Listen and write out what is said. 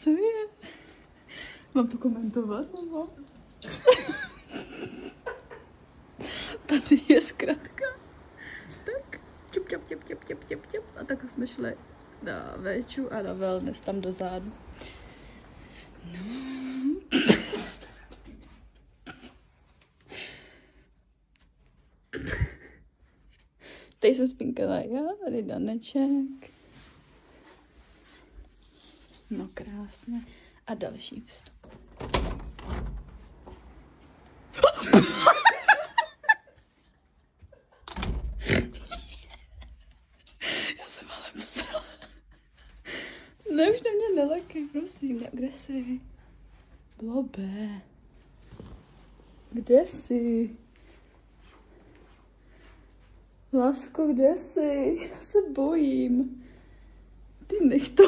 Co je? Mám to komentovat, nebo? Tady je zkrátka. Tak, čup, čup, čup, čup, čup, čup, čup. A takhle jsme šli na véču a na wellness tam do zádu. No. Tady se spinkala já, tady Daneček. No krásně. A další vstup. Já jsem ale posrala. Ne, už na mě nelekej, prosím. Kde jsi? Blobe. Kde jsi? Lásko, kde jsi? Já se bojím. Ty nech to.